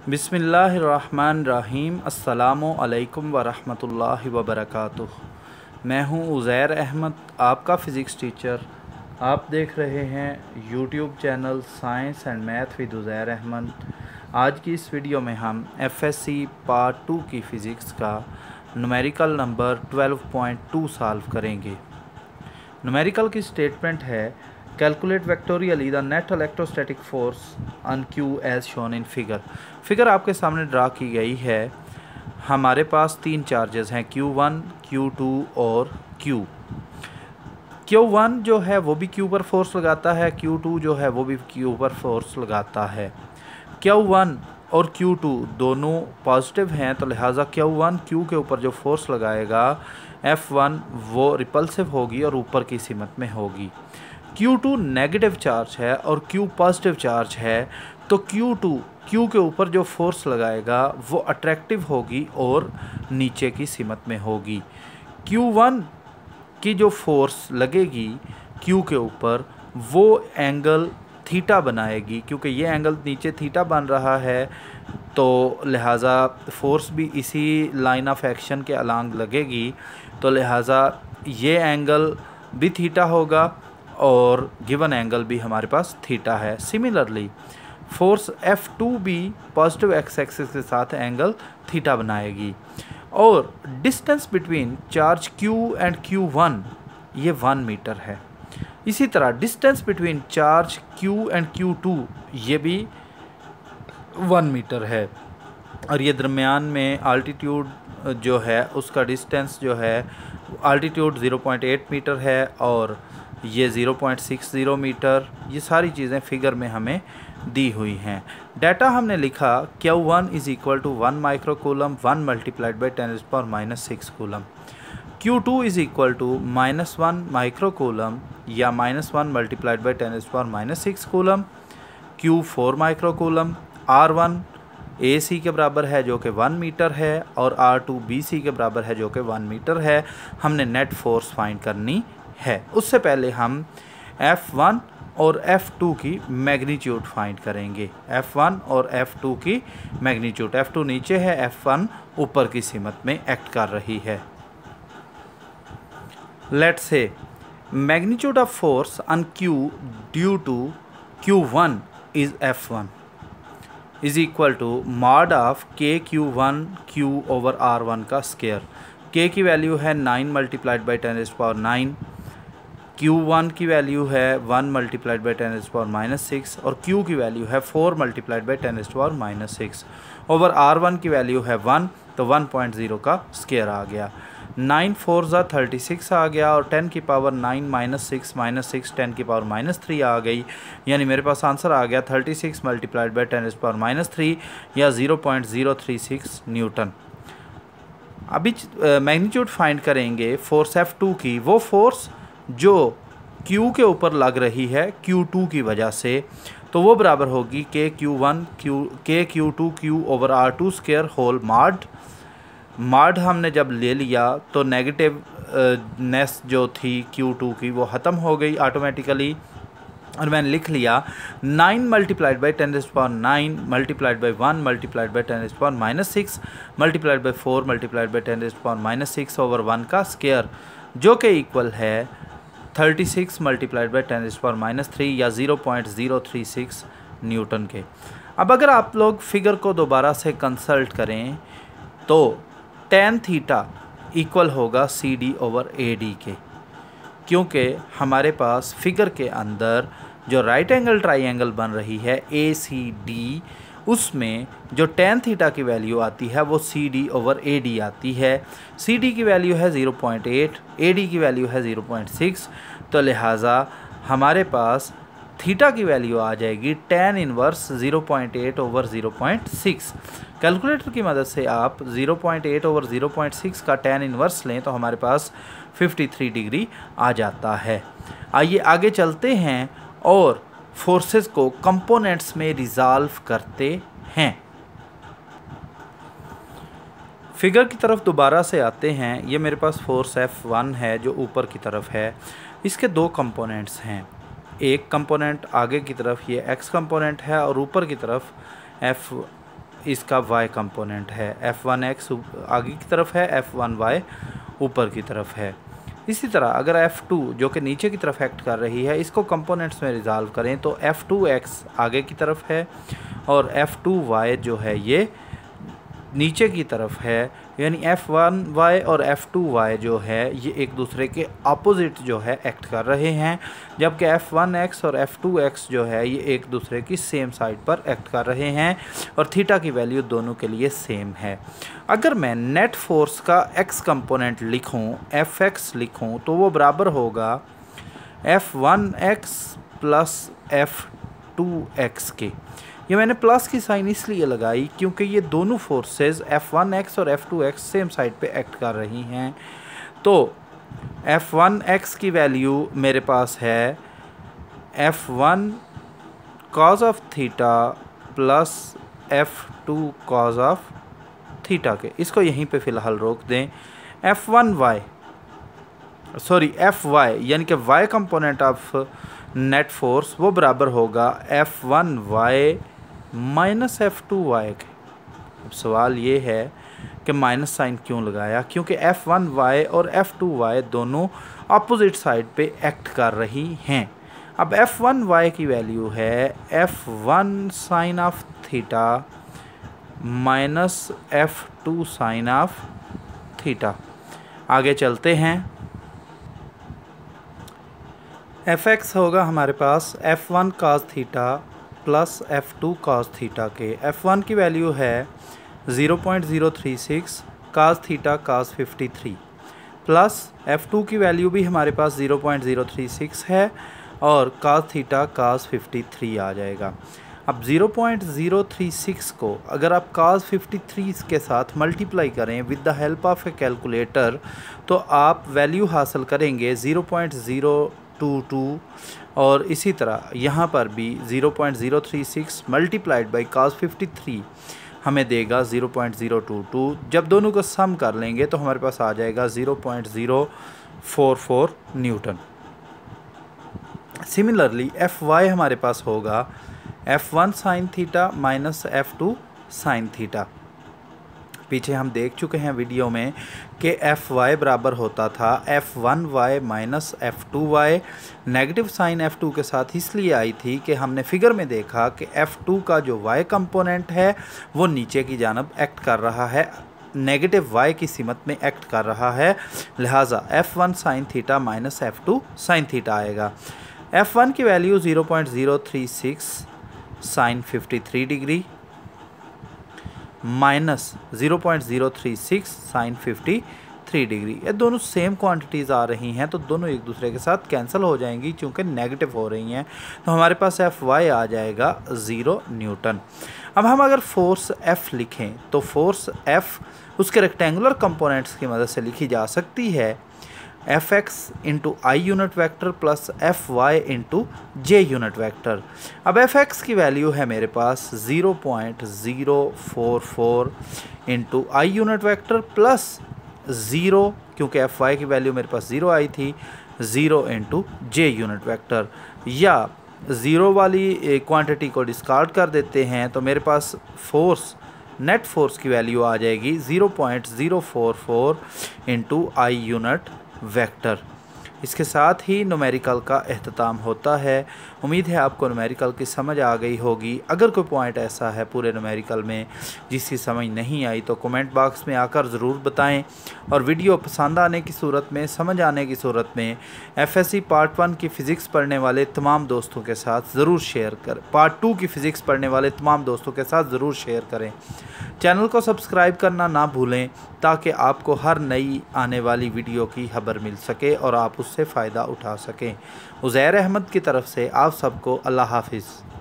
बिस्मिल्लाहिर्रहमानिर्रहीम। अस्सलामु अलैकुम वरहमतुल्लाहि वबरकातुह। मैं हूं उज़ैर अहमद, आपका फ़िज़िक्स टीचर। आप देख रहे हैं YouTube channel science and math with Uzair Ahmed. आज की इस वीडियो में हम एफएससी पार्ट 2 की फ़िज़िक्स का न्यूमेरिकल नंबर 12.2 सॉल्व करेंगे। न्यूमेरिकल की स्टेटमेंट है, calculate vectorially the net electrostatic force on Q as shown in figure. Figure आपके सामने ड्रा की गई है। हमारे पास तीन चार्जेस हैं, Q1, Q2 और Q। Q1 जो है वो भी Q पर फोर्स लगाता है, Q2 जो है वो भी Q पर फोर्स लगाता है। Q1 और Q2 दोनों पॉजिटिव हैं, तो लिहाजा Q1 Q के ऊपर जो फोर्स लगाएगा F1 वो रिपल्सिव होगी और ऊपर की सिमत में होगी। Q2 नेगेटिव चार्ज है और Q पॉजिटिव चार्ज है, तो Q2 Q के ऊपर जो फोर्स लगाएगा वो अट्रैक्टिव होगी और नीचे की सिमत में होगी। Q1 की जो फोर्स लगेगी Q के ऊपर वो एंगल थीटा बनाएगी, क्योंकि ये एंगल नीचे थीटा बन रहा है, तो लिहाजा फोर्स भी इसी लाइन ऑफ एक्शन के अलांग लगेगी, तो लिहाजा ये एंगल भी थीटा होगा और गिवन एंगल भी हमारे पास थीटा है। सिमिलरली फोर्स F2 भी पॉजिटिव एक्स एक्सिस के साथ एंगल थीटा बनाएगी और distance between charge Q and Q1 ये 1 मीटर है। इसी तरह distance between charge Q and Q2 ये भी 1 मीटर है और ये दरमियान में आल्टीट्यूड जो है उसका डिस्टेंस जो है आल्टीट्यूड 0.8 मीटर है और ये 0.60 मीटर। ये सारी चीज़ें फिगर में हमें दी हुई हैं। डाटा हमने लिखा Q1 is equal to 1 microcoulomb 1 multiplied by 10⁻⁻6 coulomb. Q2 is equal to -1 microcoulomb या -1 multiplied by 10⁻⁻6 coulomb. Q4 microcoulomb. R1 AC के बराबर है जो कि 1 मीटर है और R2 BC के बराबर है जो कि 1 मीटर है। हमने नेट फोर्स फाइंड करनी है। उससे पहले हम F1 और F2 की मैग्नीट्यूड फाइंड करेंगे। F1 और F2 की मैग्नीट्यूड, F2 नीचे है, F1 ऊपर की सिमत में एक्ट कर रही है। Let's say magnitude of force on Q due to Q1 is F1 is equal to mod of KQ1 Q over R1 का स्क्वायर। K की वैल्यू है 9 मल्टीप्लाइड बाई 10⁻⁹। Q1 की वैल्यू है 1 मल्टीप्लाइड बाई 10⁻⁻6 और Q की value है 4 multiplied by 10⁻⁻6 over R1 की value है 1, तो 1.0 का स्क्वायर आ गया। 9 4 ज़ा 36 आ गया और 10 की पावर 9 -6 10 की पावर -3 आ गई, यानी मेरे पास आंसर आ गया 36 मल्टीप्लाइड बाई 10⁻³ या 0.036 न्यूटन। अभी मैग्नीट्यूड फाइंड करेंगे फोर्स F2 की, वो फोर्स जो Q के ऊपर लग रही है Q2 की वजह से, तो वो बराबर होगी KQ1 KQ2 Q over R2 square whole mod हमने जब ले लिया तो नेगेटिव नेस जो थी Q2 की वो ख़त्म हो गई ऑटोमेटिकली और मैंने लिख लिया 9 multiplied by 10⁻⁹ multiplied by 1 multiplied by 10⁻⁻6 multiplied by 4 multiplied by 10⁻⁻6 over 1 का स्क्वायर, जो कि इक्वल है 36 मल्टीप्लाइड बाई 10⁻³ या 0.036 न्यूटन के। अब अगर आप लोग फिगर को दोबारा से कंसल्ट करें तो tan थीटा इक्वल होगा CD ओवर AD के, क्योंकि हमारे पास फिगर के अंदर जो राइट एंगल ट्राइंगल बन रही है ACD, उसमें जो tan थीटा की वैल्यू आती है वो CD ओवर AD आती है। CD की वैल्यू है 0.8, AD की वैल्यू है 0.6, तो लिहाजा हमारे पास थीटा की वैल्यू आ जाएगी tan इनवर्स 0.8 ओवर 0.6। कैलकुलेटर की मदद से आप 0.8 ओवर 0.6 का tan इनवर्स लें तो हमारे पास 53 डिग्री आ जाता है। आइए आगे चलते हैं और फोर्सेस को कंपोनेंट्स में रिजॉल्व करते हैं। फिगर की तरफ दोबारा से आते हैं। ये मेरे पास फोर्स F1 है जो ऊपर की तरफ है। इसके दो कंपोनेंट्स हैं, एक कंपोनेंट आगे की तरफ ये x कंपोनेंट है और ऊपर की तरफ इसका y कंपोनेंट है, f1x आगे की तरफ है, f1y ऊपर की तरफ है। इसी तरह अगर f2 जो कि नीचे की तरफ एक्ट कर रही है, इसको कंपोनेंट्स में रिजॉल्व करें तो f2x आगे की तरफ है और f2y जो है ये नीचे की तरफ है, यानी f1y और f2y जो है ये एक दूसरे के अपोजिट जो है एक्ट कर रहे हैं, जबकि f1x और f2x जो है ये एक दूसरे की सेम साइड पर एक्ट कर रहे हैं और थीटा की वैल्यू दोनों के लिए सेम है। अगर मैं नेट फोर्स का x कंपोनेंट लिखूं, fx लिखूं, तो वो बराबर होगा f1x प्लस f2x के। ये मैंने प्लस की साइन इसलिए लगाई क्योंकि ये दोनों फोर्सेस f1x और f2x सेम साइड पे एक्ट कर रही हैं। तो f1x की वैल्यू मेरे पास है f1 cos of theta plus f2 cos of theta के। इसको यहीं पे फ़िलहाल रोक दें। fy यानी कि y component of net force वो बराबर होगा f1y माइनस f2y के। अब सवाल ये है कि माइनस साइन क्यों लगाया, क्योंकि f1y और f2y दोनों अपोजिट साइड पे एक्ट कर रही हैं। अब f1y की वैल्यू है f1 sine of theta minus f2 sine of theta. आगे चलते हैं। fx होगा हमारे पास f1 cos theta plus f2 cos theta के। f1 की वैल्यू है 0.036 cos theta cos 53 plus f2 की वैल्यू भी हमारे पास 0.036 है और cos थीटा cos 53 आ जाएगा। अब 0.036 को अगर आप cos 53 के साथ मल्टीप्लाई करें with the help of A calculator तो आप वैल्यू हासिल करेंगे 0.022 और इसी तरह यहाँ पर भी 0.036 मल्टीप्लाइड बाई cos 53 हमें देगा 0.022। जब दोनों को सम कर लेंगे तो हमारे पास आ जाएगा 0.044 न्यूटन। सिमिलरली fy हमारे पास होगा f1 sine theta minus f2 sine theta. पीछे हम देख चुके हैं वीडियो में कि fy बराबर होता था f1y minus f2y। Negative sign f2 के साथ इसलिए आई थी कि हमने फिगर में देखा कि f2 का जो y कंपोनेंट है वो नीचे की जानब एक्ट कर रहा है, नेगेटिव y की सीमत में एक्ट कर रहा है, लिहाजा f1 sine theta minus f2 sine theta आएगा। f1 की value 0.036 sine 53 degree minus 0.036 sine 53 degree. ये दोनों सेम क्वांटिटीज़ आ रही हैं तो दोनों एक दूसरे के साथ कैंसिल हो जाएंगी क्योंकि नेगेटिव हो रही हैं, तो हमारे पास fy आ जाएगा 0 न्यूटन। अब हम अगर फोर्स F लिखें तो फोर्स F उसके रेक्टेंगुलर कंपोनेंट्स की मदद से लिखी जा सकती है fx into I unit vector plus fy into J unit vector. अब fx की वैल्यू है मेरे पास 0.044 into I unit vector plus 0, क्योंकि fy की वैल्यू मेरे पास 0 आई थी, 0 इंटू जे यूनिट वैक्टर। या 0 वाली क्वांटिटी को डिस्कार्ड कर देते हैं तो मेरे पास फोर्स नेट फोर्स की वैल्यू आ जाएगी 0.044 इंटू आई यूनिट वेक्टर। इसके साथ ही न्यूमेरिकल का अख्ताम होता है। उम्मीद है आपको न्यूमेरिकल की समझ आ गई होगी। अगर कोई पॉइंट ऐसा है पूरे न्यूमेरिकल में जिसकी समझ नहीं आई तो कमेंट बॉक्स में आकर ज़रूर बताएं और वीडियो पसंद आने की सूरत में, समझ आने की सूरत में एफएससी पार्ट 1 की फ़िज़िक्स पढ़ने वाले तमाम दोस्तों के साथ ज़रूर शेयर करें, पार्ट 2 की फ़िज़िक्स पढ़ने वाले तमाम दोस्तों के साथ ज़रूर शेयर करें। चैनल को सब्सक्राइब करना ना भूलें ताकि आपको हर नई आने वाली वीडियो की खबर मिल सके और आप उससे फ़ायदा उठा सकें। उज़ैर अहमद की तरफ से आप सबको अल्लाह हाफिज़।